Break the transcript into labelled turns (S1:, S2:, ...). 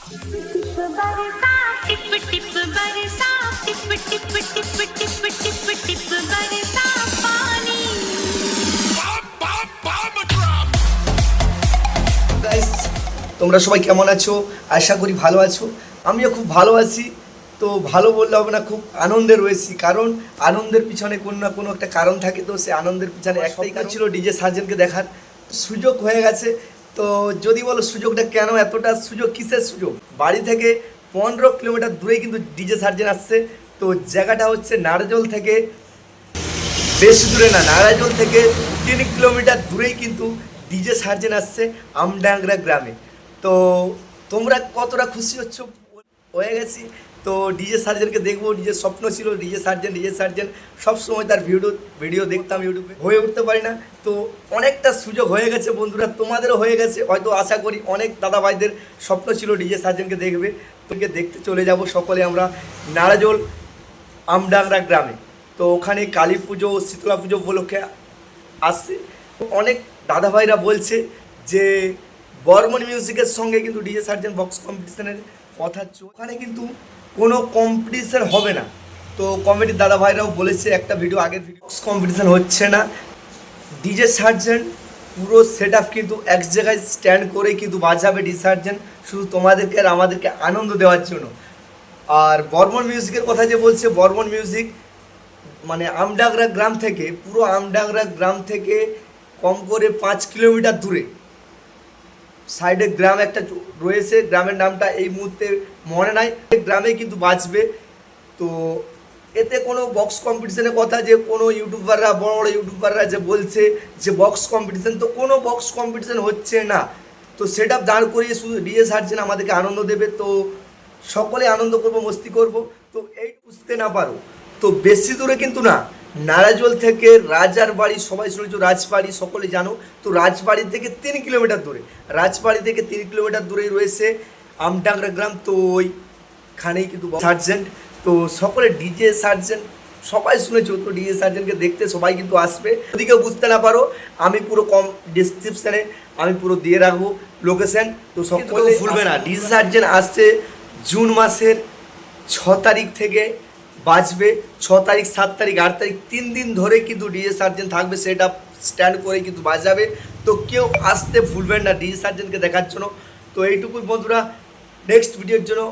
S1: তোমরা সবাই কেমন আছো? আশা করি ভালো আছো। আমিও খুব ভালো আছি। তো ভালো বললে হবে না, খুব আনন্দে রয়েছি, কারণ আনন্দের পিছনে কোনো না কোনো একটা কারণ থাকে। তো সে আনন্দের পিছনে একটাই কারণ ছিল, ডিজে সার্জেনকে দেখার সুযোগ হয়ে গেছে। তো যদি বলো সুযোগটা কেন, এতটা সুযোগ কিসের সুযোগ? বাড়ি থেকে 15 কিলোমিটার দূরেই কিন্তু ডিজে সার্জেন আসছে। তো জায়গাটা হচ্ছে নারজল থেকে বেশি দূরে না, নারাজল থেকে 3 কিলোমিটার দূরেই কিন্তু ডিজে সার্জেন আসছে আমডাংরা গ্রামে। তো তোমরা কতটা খুশি হচ্ছ? হয়ে গেছি। তো ডিজে সার্জেনকে দেখবো, নিজের স্বপ্ন ছিল ডিজে সার্জেন সবসময় তার ভিডিও দেখতাম ইউটিউবে, হয়ে উঠতে পারি না। তো অনেকটা সুযোগ হয়ে গেছে বন্ধুরা, তোমাদেরও হয়ে গেছে হয়তো, আশা করি অনেক দাদা ভাইদের স্বপ্ন ছিল ডিজে সার্জেনকে দেখবে। তোকে দেখতে চলে যাব সকলে আমরা নারাজল আমডাংরা গ্রামে। তো ওখানে কালী পুজো ও শীতলা পুজো উপলক্ষে আসছে। অনেক দাদা ভাইরা বলছে যে বর্মন মিউজিকের সঙ্গে কিন্তু ডিজে সার্জেন বক্স কম্পিটিশনের কথা, ওখানে কিন্তু কোনো কম্পিটিশান হবে না। তো কমিটির দাদা ভাইরাও বলেছে একটা ভিডিও আগের বক্স কম্পিটিশান হচ্ছে না, ডিজে সার্জেন পুরো সেট আপ কিন্তু এক জায়গায় স্ট্যান্ড করে কিন্তু বাজাবে ডিজে সার্জেন, শুধু তোমাদেরকে আর আমাদেরকে আনন্দ দেওয়ার জন্য। আর বর্মন মিউজিকের কথা যে বলছে, বর্মন মিউজিক মানে আমডাংরা গ্রাম থেকে, পুরো আমডাংরা গ্রাম থেকে কম করে 5 কিলোমিটার দূরে সাইডে গ্রাম একটা রয়েছে, গ্রামের নামটা এই মুহূর্তে মনে নাই। গ্রামে কিন্তু বাঁচবে। তো এতে কোনো বক্স কম্পিটিশনের কথা যে কোনো ইউটিউবাররা, বড় বড় ইউটিউবাররা যে বলছে যে বক্স কম্পিটিশান, তো কোনো বক্স কম্পিটিশান হচ্ছে না। তো সেট আপ দাঁড় করিয়ে শুধু ডিজে সার্জেন আমাদেরকে আনন্দ দেবে। তো সকলে আনন্দ করব, মস্তি করব। তো এই বুঝতে না পারো তো বেশি দূরে কিন্তু না, নারাজল থেকে রাজার বাড়ি, সবাই শুনেছো রাজবাড়ি, সকলে জানো। তো রাজবাড়ি থেকে 3 কিলোমিটার দূরে, রাজবাড়ি থেকে 3 কিলোমিটার দূরেই রয়েছে আমডাংরা গ্রাম। তো ওইখানেই কিন্তু সার্জেন্ট, তো সকলে ডিজে সার্জেন্ট সবাই শুনেছো। তো ডিজে সার্জেন্টকে দেখতে সবাই কিন্তু আসবে। যদি কেউ বুঝতে না পারো, আমি পুরো ডিসক্রিপশানে আমি পুরো দিয়ে রাখবো লোকেশন। তো সকলে ভুলবে না, ডিজে সার্জেন্ট আসছে জুন মাসের 6 তারিখ থেকে বাজবে। 6 তারিখ, 7 তারিখ, 8 তারিখ, 3 দিন ধরে কিন্তু ডিজে সার্জেন থাকবে, সেট আপ স্ট্যান্ড করে কিন্তু বাজাবে। তো কেউ আসতে ভুলবেন না ডিজে সার্জেনকে দেখার জন্য। তো এইটুকুই বন্ধুরা, নেক্সট ভিডিওর জন্য